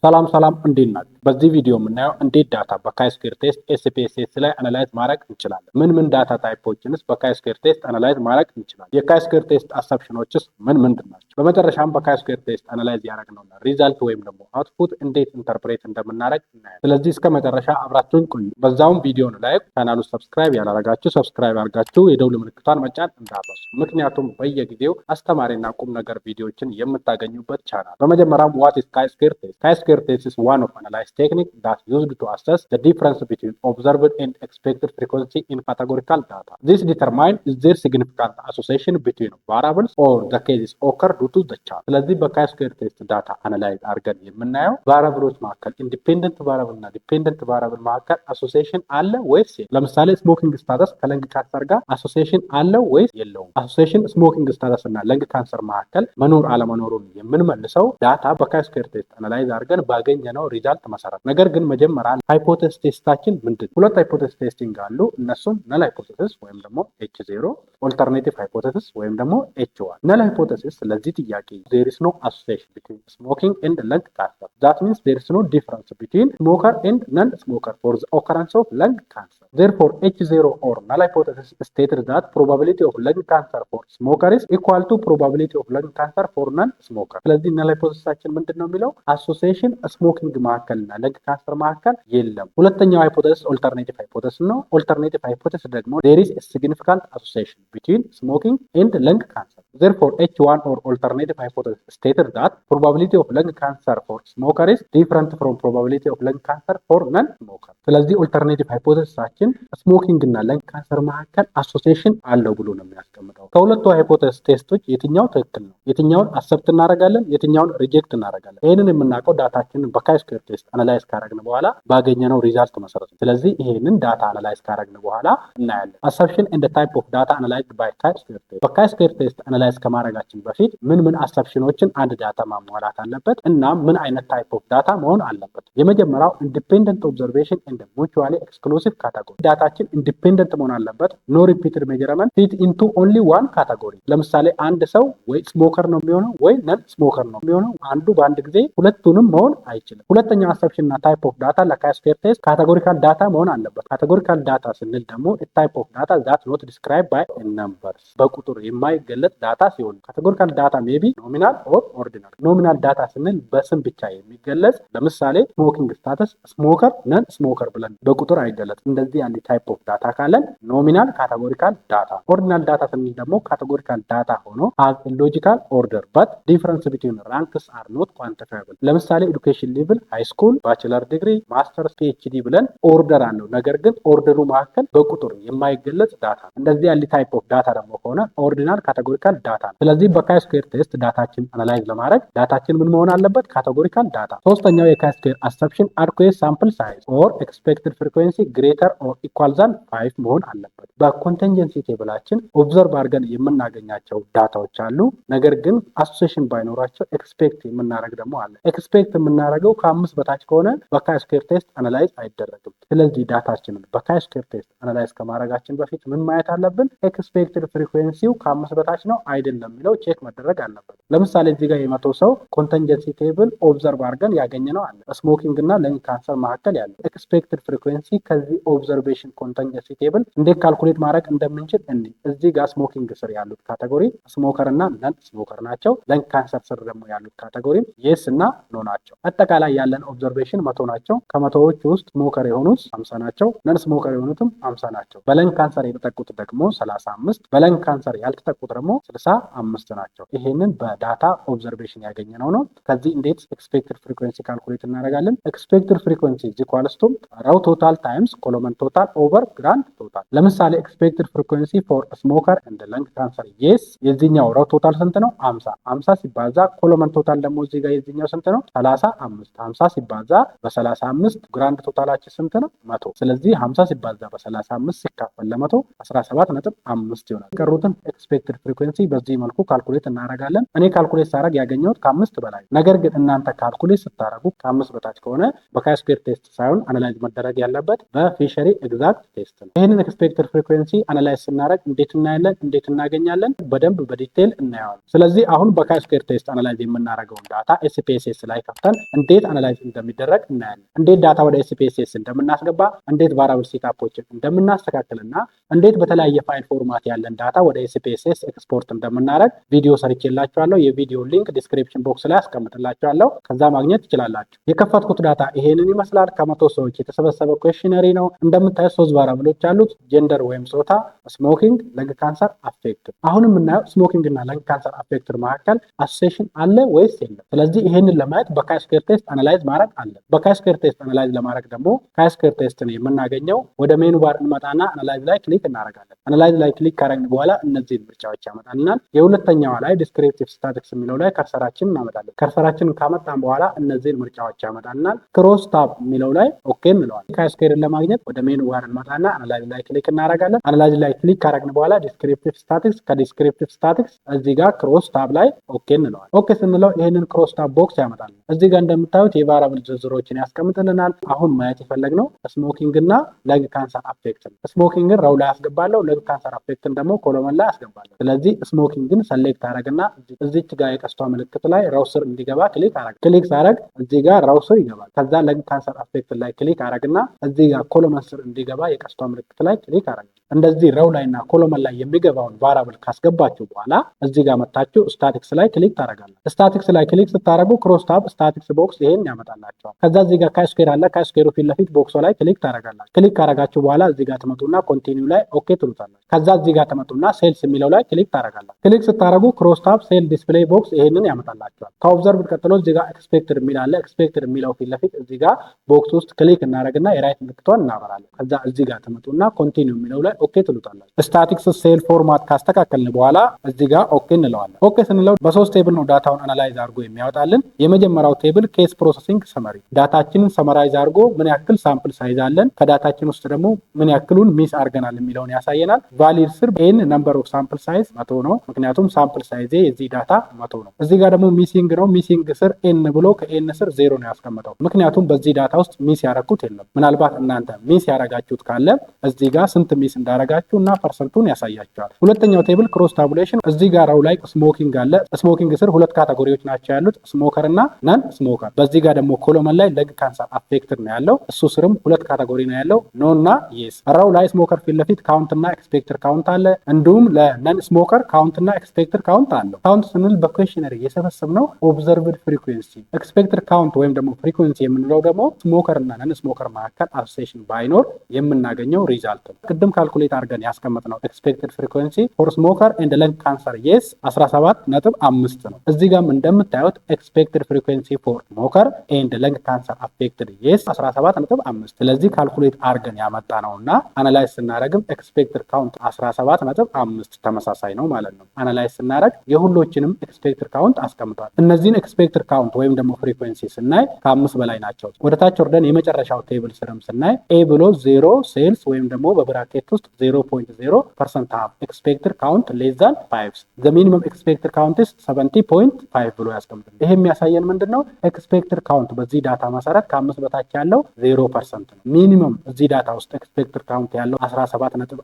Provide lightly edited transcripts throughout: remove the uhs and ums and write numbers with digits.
ሰላም እንዴት ናችሁ? በዚህ ቪዲዮ የምናየው እንዴት ዳታ በካይስኩዌር ቴስት ኤስፒኤስኤስ ላይ አናላይዝ ማድረግ እንችላለን። ምን ዳታ ታይፖችንስ በካይስኩዌር ቴስት አናላይዝ ማድረግ እንችላለን? የካይስኩዌር ቴስት አሰፕሽኖችስ ምንድን ናቸው? በመጨረሻም በካይስኩዌር ቴስት አናላይዝ ያደረግነውና ሪዛልት ወይም ደግሞ አውትፑት እንዴት ኢንተርፕሬት እንደምናደርግ እናያለን። ስለዚህ እስከ መጨረሻ አብራችሁን ቆዩ። በዛውም ቪዲዮን ላይክ፣ ቻናሉ ሰብስክራይብ ያላረጋችሁ ሰብስክራይብ አድርጋችሁ የደውል ምልክቷን መጫን እንዳትረሱ። ምክንያቱም በየጊዜው አስተማሪና ቁም ነገር ቪዲዮዎችን የምታገኙበት ቻናል። በመጀመሪያም ዋት ኢዝ ካይስኩዌር ቴስት? Chi-square test is one of analysis technique that used to assess the difference between observed and expected frequency in categorical data. This determines is there significant association between variables or the cases occur due to the chart. ስለዚህ በካይ-ስኩዌር ቴስት ዳታ አናላይዝ አድርገን የምናየው ቫሪያብሎች መካከል ኢንዲፔንደንት ቫሪያብል እና ዲፔንደንት ቫሪያብል መካከል አሶሲዬሽን አለ ወይስ የለም? ለምሳሌ ስሞኪንግ ስታተስ ከለንግ ካንሰር ጋር አሶሲዬሽን አለው ወይስ የለውም? አሶሲዬሽን ስሞኪንግ ስታተስ እና ለንግ ካንሰር መካከል መኖር አለመኖሩን የምንመልሰው ዳታ በካይ-ስኩዌር ቴስት አናላይዝ አድርገን ባገኘነው ሪዛልት መሰረት። ነገር ግን መጀመሪያ ሃይፖቴሲስ ቴስታችን ምንድን? ሁለት ሃይፖቴሲስ ቴስቲንግ አሉ። እነሱም ነል ሃይፖቴሲስ ወይም ደግሞ H0፣ ኦልተርኔቲቭ ሃይፖቴሲስ ወይም ደግሞ H1። ነል ሃይፖቴሲስ ለዚህ ጥያቄ there is no association between smoking and lung cancer. That means there is no difference between smoker and non-smoker for the occurrence of lung cancer. Therefore, H0 or null hypothesis stated that probability of lung cancer for smoker is equal to probability of lung cancer for non-smoker. ስለዚህ ነል ሃይፖቴሲሳችን ምንድን ነው የሚለው አሶሲዬሽን ስሞኪንግ መካከል እና ለንግ ካንሰር መካከል የለም። ሁለተኛው ሃይፖቴሲስ ኦልተርኔቲቭ ሃይፖቴሲስ ነው። ኦልተርኔቲቭ ሃይፖቴሲስ ደግሞ there is a significant association between smoking and lung cancer. Therefore, H1 or alternative hypothesis stated that probability of lung cancer for smoker is different from probability of lung cancer for non-smoker. ስለዚህ ኦልተርኔቲቭ ሃይፖቴሲሳችን ስሞኪንግ እና ለንግ ካንሰር መካከል አሶሲዬሽን አለው ብሎ ነው የሚያስቀምጠው። ከሁለቱ ሃይፖቴሲስ ቴስቶች የትኛው ትክክል ነው? የትኛውን አሰፕት እናደርጋለን? የትኛውን ሪጀክት እናደርጋለን? ይህንን የምናውቀው ዳታችንን በካይ-ስኩዌር ቴስት አናላይዝ ካረግን በኋላ ባገኘነው ሪዛልት መሰረት ነው። ስለዚህ ይሄንን ዳታ አናላይዝ ካረግን በኋላ እናያለን። አሰፕሽን ኤንድ ታይፕ ኦፍ ዳታ አናላይዝድ ባይ ካይ-ስኩዌር ቴስት። በካይ-ስኩዌር ቴስት አናላይዝ ከማድረጋችን በፊት ምን አሰፕሽኖችን አንድ ዳታ ማሟላት አለበት እና ምን አይነት ታይፕ ኦፍ ዳታ መሆን አለበት? የመጀመሪያው ኢንዲፔንደንት ኦብዘርቬሽን ኤንድ ሙቹዋሊ ኤክስክሉሲቭ ካቴጎሪ። ዳታችን ኢንዲፔንደንት መሆን አለበት። ኖ ሪፒትድ ሜጀርመንት ፊት ኢንቱ ኦንሊ ዋን ካቴጎሪ። ለምሳሌ አንድ ሰው ወይ ስሞከር ነው የሚሆነው ወይ ነን ስሞከር ነው የሚሆነው። አንዱ በአንድ ጊዜ ሁለቱንም መሆን አይችልም። ሁለተኛው አሰፕሽን እና ታይፕ ኦፍ ዳታ ለካይ-ስኩዌር ቴስት ካቴጎሪካል ዳታ መሆን አለበት። ካቴጎሪካል ዳታ ስንል ደግሞ ታይፕ ኦፍ ዳታ ዛት ኖት ዲስክራይብ ባይ ነምበርስ፣ በቁጥር የማይገለጽ ዳታ ሲሆን ካቴጎሪካል ዳታ ሜቢ ኖሚናል ኦር ኦርዲናል። ኖሚናል ዳታ ስንል በስም ብቻ የሚገለጽ ለምሳሌ ስሞኪንግ ስታተስ ስሞከር ነን ስሞከር ብለን በቁጥር አይገለጽ። እንደዚህ ያለ ታይፕ ኦፍ ዳታ ካለን ኖሚናል ካቴጎሪካል ዳታ። ኦርዲናል ዳታ ስንል ደግሞ ካቴጎሪካል ዳታ ሆኖ ሃዝ ሎጂካል ኦርደር በት ዲፈረንስ ቢትዊን ራንክስ አር ኖት ኳንቲፋይብል። ለምሳሌ ኤዱኬሽን ሌቭል ሃይ ስኩል፣ ባችለር ዲግሪ፣ ማስተርስ፣ ፒኤችዲ ብለን ኦርደር አለው። ነገር ግን ኦርደሩ መካከል በቁጥር የማይገለጽ ዳታ። እንደዚህ ያለ ታይፕ ኦፍ ዳታ ደግሞ ከሆነ ኦርዲናል ካቴጎሪካል ዳታ ነው። ስለዚህ በካይ-ስኩዌር ቴስት ዳታችን አናላይዝ ለማድረግ ዳታችን ምን መሆን አለበት? ካቴጎሪካል ዳታ። ሶስተኛው የካይ-ስኩዌር አሰፕሽን አድኩዌት ሳምፕል ሳይዝ ኦር ኤክስፔክትድ ፍሪኩዌንሲ ግሬተር ኦር ኢኳል ዛን 5 መሆን አለበት። በኮንቲንጀንሲ ቴብላችን ኦብዘርቭ አድርገን የምናገኛቸው ዳታዎች አሉ። ነገር ግን አሶሲዬሽን ባይኖራቸው ኤክስፔክት የምናደርግ ደግሞ አለ። ኤክስፔክት የምናደርገው ከ5 በታች ከሆነ በካይ-ስኩዌር ቴስት አናላይዝ አይደረግም። ስለዚህ ዳታችንን በካይ-ስኩዌር ቴስት አናላይዝ ከማድረጋችን በፊት ምን ማየት አለብን? ኤክስፔክትድ ፍሪኩዌንሲው ከ5 በታች ነው አይደለም የሚለው ቼክ መደረግ አለበት። ለምሳሌ እዚህ ጋር የመቶ ሰው ኮንቲንጀንሲ ቴብል ኦብዘርቭ አድርገን ያገኘነው አለ ስሞኪንግ እና ለንግ ካንሰር መካከል ያለው ኤክስፔክትድ ፍሪኩዌንሲ ከዚህ ኦብዘርቬሽን ኮንቲንጀንሲ ቴብል እንዴት ካልኩሌት ማድረግ እንደምንችል እዚህ ጋር ስሞኪንግ ስር ያሉት ካቴጎሪ ስሞከር እና ነን ስሞከር ናቸው። ለንግ ካንሰር ስር ደግሞ ያሉት ካቴጎሪ የስ እና ኖ ናቸው። አጠቃላይ ያለን ኦብዘርቬሽን 100 ናቸው። ከመቶዎች ውስጥ ስሞከር የሆኑት 50 ናቸው። ነን ስሞከር የሆኑትም 50 ናቸው። በለንግ ካንሰር የተጠቁት ደግሞ 35፣ በለንግ ካንሰር ያልተጠቁት ደግሞ 65 ናቸው። ይሄንን በዳታ ኦብዘርቬሽን ያገኘነው ነው። ከዚህ እንዴት ኤክስፔክትድ ፍሪኩዌንሲ ካልኩሌት እናደርጋለን? ኤክስፔክትድ ፍሪኩዌንሲ ኢዝ ኢኳልስ ቱ ራው ቶታል ታይምስ ኮሎመን ቶታል ኦቨር ግራንድ ቶታል። ለምሳሌ ኤክስፔክትድ ፍሪኩዌንሲ ፎር ስሞከር ኤንድ ለንግ ካንሰር የስ የዚህኛው ራው ቶታል ስንት ነው? 50። 50 ሲባዛ ኮሎመን ቶታል ደግሞ እዚህ ጋር የዚህኛው ስንት ነው? 35። 50 ሲባዛ በ35 ግራንድ ቶታላችን ስንት ነው? 100። ስለዚህ 50 ሲባዛ በ35 ሲካፈል ለ100 17.5 ይሆናል። የቀሩትን ኤክስፔክትድ ፍሪኩዌንሲ በዚህ መልኩ ካልኩሌት እናደርጋለን። እኔ ካልኩሌት ሳደርግ ያገኘሁት ከ5 በላይ። ነገር ግን እናንተ ካልኩሌት ስታደርጉ ከ5 በታች ከሆነ በካይ ስኩዌር ቴስት ሳይሆን አናላይዝ መደረግ ያለበት በፊሸሪ ኤግዛክት ቴስት ነው። ይህንን ኤክስፔክትድ ፍሪኩዌንሲ አናላይዝ ስናደርግ እንዴት እናያለን፣ እንዴት እናገኛለን፣ በደንብ በዲቴል እናየዋለን። ስለዚህ አሁን በካይ ስኩዌር ቴስት አናላይዝ የምናደርገውን ዳታ ኤስፒኤስኤስ ላይ ከፍተን እንዴት አናላይዝ እንደሚደረግ እናያለን። እንዴት ዳታ ወደ ኤስፒኤስኤስ እንደምናስገባ፣ እንዴት ቫሪያብል ሴታፖችን እንደምናስተካክልና እንዴት በተለያየ ፋይል ፎርማት ያለን ዳታ ወደ ኤስፒኤስኤስ ኤክስፖርት እንደምናደርግ ቪዲዮ ሰርቼላችኋለሁ። የቪዲዮ ሊንክ ዲስክሪፕሽን ቦክስ ላይ አስቀምጥላችኋለሁ። ከዛ ማግኘት ትችላላችሁ። የከፈትኩት ዳታ ይሄንን ይመስላል። ከ100 ሰዎች የተሰበሰበ ኩዌሽነሪ ነው። እንደምታዩት 3 ቫሪያብሎች አሉት። ጀንደር ወይም ጾታ፣ ስሞኪንግ፣ ለንግ ካንሰር አፌክትድ። አሁን የምናየው ስሞኪንግ እና ለንግ ካንሰር አፌክትድ መካከል አሶሴሽን አለ ወይስ የለም? ስለዚህ ይሄንን ለማየት በካይ ስኩዌር ቴስት አናላይዝ ማድረግ አለ። በካይ ስኩዌር ቴስት አናላይዝ ለማድረግ ደግሞ ካይ ስኩዌር ቴስትን የምናገኘው ወደ ሜኑ ባር እንመጣና አናላይዝ ላይ ክሊክ እናደርጋለን። አናላይዝ ላይ ክሊክ ካደረግን በኋላ እነዚህን ምርጫዎች ያመጣልናል። የሁለተኛዋ ላይ ዲስክሪፕቲቭ ስታቲክስ የሚለው ላይ ከርሰራችንን እናመጣለን። ከርሰራችንን ካመጣን በኋላ እነዚህን ምርጫዎች ያመጣልናል። ክሮስ ታብ የሚለው ላይ ኦኬ እንለዋለን። ካይ ስኩዌርን ለማግኘት ወደ ሜኑ ባር እንመጣና አናላይዝ ላይ ክሊክ እናደርጋለን። አናላይዝ ላይ ክሊክ ካደረግን በኋላ ዲስክሪፕቲቭ ስታቲክስ፣ ከዲስክሪፕቲቭ ስታቲክስ እዚህ ጋር ክሮስ ታብ ላይ ኦኬ እንለዋለን። ኦኬ ስንለው ይሄንን ክሮስ ታብ ቦክስ ያመጣል። እዚህ ጋር እንደምታዩት የቫሪያብል ዝርዝሮችን ያስቀምጥልናል። አሁን ማየት የፈለግነው ስሞኪንግ እና ለንግ ካንሰር አፌክትን። ስሞኪንግን ረው ላይ አስገባለሁ፣ ለንግ ካንሰር አፌክትን ደግሞ ኮሎመን ላይ አስገባለሁ። ስለዚህ ስሞኪንግን ሰሌክት አደረግና እዚች ጋር የቀስቷ ምልክት ላይ ረው ስር እንዲገባ ክሊክ አደረግ። ክሊክ ሳደረግ እዚህ ጋር ረው ስር ይገባል። ከዛ ለንግ ካንሰር አፌክትን ላይ ክሊክ አደረግና እዚህ ጋር ኮሎመን ስር እንዲገባ የቀስቷ ምልክት ላይ ክሊክ አደረግ። እንደዚህ ረው ላይ እና ኮሎመን ላይ የሚገባውን ቫሪያብል ካስገባችሁ በኋላ እዚህ ጋር መታችሁ ስታቲክስ ላይ ክሊክ ታደርጋላችሁ። ስታቲክስ ላይ ክሊክ ስታደርጉ ክሮስ ታብ ስታቲክስ ቦክስ ይሄን ያመጣላችኋል። ከዛ እዚህ ጋር ካይ ስኩዌር አለ። ካይ ስኩዌሩ ፊት ለፊት ቦክሶ ላይ ክሊክ ታደርጋላችሁ። ክሊክ ካደረጋችሁ በኋላ እዚህ ጋር ትመጡና ኮንቲኒው ላይ ኦኬ ትሉታላችሁ። ከዛ እዚህ ጋር ትመጡና ሴልስ የሚለው ላይ ክሊክ ታደርጋላችሁ። ክሊክ ስታደርጉ ክሮስ ታብ ሴል ዲስፕሌይ ቦክስ ይሄንን ያመጣላችኋል። ከኦብዘርቭ ቀጥሎ እዚህ ጋር ኤክስፔክትድ የሚል አለ። ኤክስፔክትድ የሚለው ፊት ለፊት እዚህ ጋር ቦክስ ውስጥ ክሊክ እናደርግና የራይት ምልክቷን እናበራለን። ከዛ እዚህ ጋር ትመጡና ኮንቲኒው የሚለው ላይ ኦኬ ትሉታላችሁ። ስታቲክስ ሴል ፎርማት ካስተካከልን በኋላ እዚህ ጋር ኦኬ እንለዋለን። ኦኬ ስንለው በ3 ቴብል ነው ዳታውን አናላይዝ አድርጎ የሚያወጣልን። የመጀመሪያው ቴብል ኬስ ፕሮሰሲንግ ሰመሪ፣ ዳታችንን ሰመራይዝ አድርጎ ምን ያክል ሳምፕል ሳይዝ አለን፣ ከዳታችን ውስጥ ደግሞ ምን ያክሉን ሚስ አድርገናል የሚለውን ያሳየናል። ቫሊድ ስር ኤን ነምበር ኦፍ ሳምፕል ሳይዝ 100 ነው፣ ምክንያቱም ሳምፕል ሳይዜ የዚህ ዳታ 100 ነው። እዚህ ጋር ደግሞ ሚሲንግ ነው። ሚሲንግ ስር ኤን ብሎ ከኤን ስር 0 ነው ያስቀመጠው፣ ምክንያቱም በዚህ ዳታ ውስጥ ሚስ ያረኩት የለም። ምናልባት እናንተ ሚስ ያረጋችሁት ካለ እዚህ ጋር ስንት ሚስ እንዳረጋችሁ እና ፐርሰንቱን ያሳያቸዋል። ሁለተኛው ቴብል ክሮስ ታቡሌሽን፣ እዚህ ጋር ላይ ስሞኪንግ አለ። ስሞኪንግ ስር 2 ካቴጎሪዎች ናቸው ያሉት፣ ስሞከር እና ነን ስሞከር። በዚህ ጋር ደግሞ ኮሎመን ላይ ለንግ ካንሰር አፌክትድ ነው ያለው። እሱ ስርም 2 ካቴጎሪ ነው ያለው፣ ኖ እና የስ። ራው ላይ ስሞከር ፊት ለፊት ካውንት እና ኤክስፔክትድ ካውንት አለ። እንዲሁም ለነን ስሞከር ካውንት እና ኤክስፔክትድ ካውንት አለው። ካውንት ስንል በኩዌሽነሪ የሰበሰብነው ኦብዘርቭድ ፍሪኩዌንሲ፣ ኤክስፔክትድ ካውንት ወይም ደግሞ ፍሪኩዌንሲ የምንለው ደግሞ ስሞከር እና ነን ስሞከር መካከል አሶሴሽን ባይኖር የምናገኘው ሪዛልት ነው። ቅድም ካልኩሌት አድርገን ያስቀመጥነው ኤክስፔክትድ ፍሪኩዌንሲ ፎር ስሞከር ኤንድ ለንግ ካንሰር የስ 17.5 ነው። እዚህ ጋርም እንደምታዩት ኤክስፔክትድ ፍሪኩዌንሲ ፎር ስሞከር ኤንድ ለንግ ካንሰር አፌክትድ የስ 17.5። ስለዚህ ካልኩሌት አድርገን ያመጣ ነውና አናላይዝ ስናደርግም ኤክስፔክትድ ካውንት 17.5 ተመሳሳይ ነው ማለት ነው። አናላይዝ ስናደርግ የሁሎችንም ኤክስፔክትድ ካውንት አስቀምጧል። እነዚህን ኤክስፔክትድ ካውንት ወይም ደግሞ ፍሪኩዌንሲ ስናይ ከ5 በላይ ናቸው። ወደታች ወርደን የመጨረሻው ቴብል ስርም ስናይ ኤ ብሎ 0 ሴልስ ወይም ደግሞ በብራኬት ውስጥ 0.0% have expected count less than 5. The minimum expected count is 70.5 ብሎ ያስቀምጣል። ይሄ የሚያሳየን ምንድነው? expected count በዚህ ዳታ መሰረት ከ5 በታች ያለው 0% ነው። ሚኒመም እዚህ ዳታ ውስጥ expected count ያለው 17.5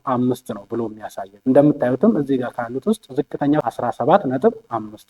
ነው ብሎ የሚያሳየን። እንደምታዩትም እዚህ ጋር ካሉት ውስጥ ዝቅተኛው 17.5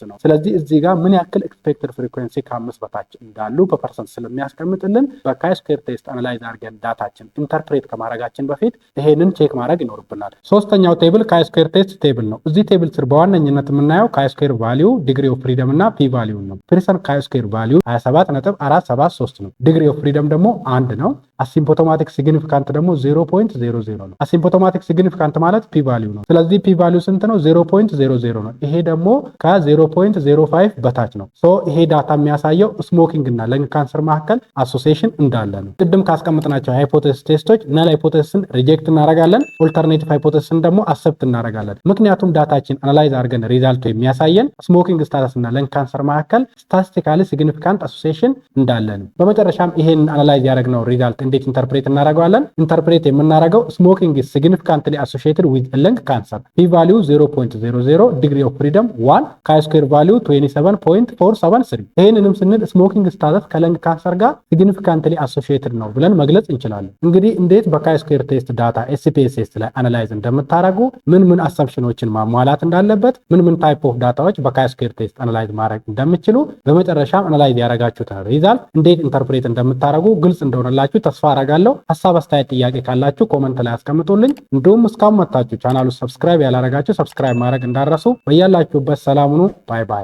ነው። ስለዚህ እዚህ ጋር ምን ያክል expected frequency ከ5 በታች እንዳሉ በፐርሰንት ስለሚያስቀምጥልን በካይ ስኩዌር ቴስት አናላይዝ አድርገን ዳታችን ኢንተርፕሬት ከማድረጋችን በፊት ይሄንን ቼክ ማድረግ ይኖርብናል። ሶስተኛው ቴብል ካይ ስኩዌር ቴስት ቴብል ነው። እዚህ ቴብል ስር በዋነኝነት የምናየው ካይ ስኩዌር ቫልዩ፣ ዲግሪ ኦፍ ፍሪደም እና ፒ ቫልዩ ነው። ፐርሰንት ካይ ስኩዌር ቫልዩ 27.473 ነው። ዲግሪ ኦፍ ፍሪደም ደግሞ 1 ነው። አሲምፕቶማቲክ ሲግኒፊካንት ደግሞ 0.00 ነው። አሲምፕቶማቲክ ሲግኒፊካንት ማለት ፒ ቫልዩ ነው። ስለዚህ ፒ ቫልዩ ስንት ነው? 0.00 ነው። ይሄ ደግሞ ከ0.05 በታች ነው። ሶ ይሄ ዳታ የሚያሳየው ስሞኪንግ እና ለንግ ካንሰር መካከል አሶሲዬሽን እንዳለ ነው። ቅድም ካስቀምጥናቸው ሃይፖቴሲስ ቴስቶች ነል ሃይፖቴሲስን ሪጀክት እናደርጋለን፣ ኦልተርኔቲቭ ሃይፖቴሲስን ደግሞ አክሰፕት እናደርጋለን። ምክንያቱም ዳታችን አናላይዝ አድርገን ሪዛልቱ የሚያሳየን ስሞኪንግ ስታተስ እና ለንግ ካንሰር መካከል ስታቲስቲካሊ ሲግኒፊካንት አሶሲዬሽን እንዳለ ነው። በመጨረሻም ይሄን አናላይዝ ያደረግነው ሪዛልት እንዴት ኢንተርፕሬት እናደርገዋለን? ኢንተርፕሬት የምናደርገው ስሞኪንግ ኢዝ ሲግኒፊካንትሊ አሶሺየትድ ዊዝ ለንግ ካንሰር ፒ ቫልዩ 0.00 ዲግሪ ኦፍ ፍሪደም 1 ካይ ስኩዌር ቫልዩ 27.473። ይህንንም ስንል ስሞኪንግ ስታተስ ከለንግ ካንሰር ጋር ሲግኒፊካንትሊ አሶሺየትድ ነው ብለን መግለጽ እንችላለን። እንግዲህ እንዴት በካይ ስኩዌር ቴስት ዳታ ኤስፒኤስኤስ ላይ አናላይዝ እንደምታደርጉ፣ ምን አሰምፕሽኖችን ማሟላት እንዳለበት፣ ምን ታይፕ ኦፍ ዳታዎች በካይ ስኩዌር ቴስት አናላይዝ ማድረግ እንደምችሉ፣ በመጨረሻም አናላይዝ ያደረጋችሁትን ሪዛልት እንዴት ኢንተርፕሬት እንደምታደርጉ ግልጽ እንደሆነላችሁ ተስፋ አደርጋለሁ። ሀሳብ አስተያየት፣ ጥያቄ ካላችሁ ኮመንት ላይ አስቀምጡልኝ። እንዲሁም እስካሁን መታችሁ ቻናሉ ሰብስክራይብ ያላረጋችሁ ሰብስክራይብ ማድረግ እንዳረሱ። በያላችሁበት ሰላም ሁኑ። ባይ ባይ።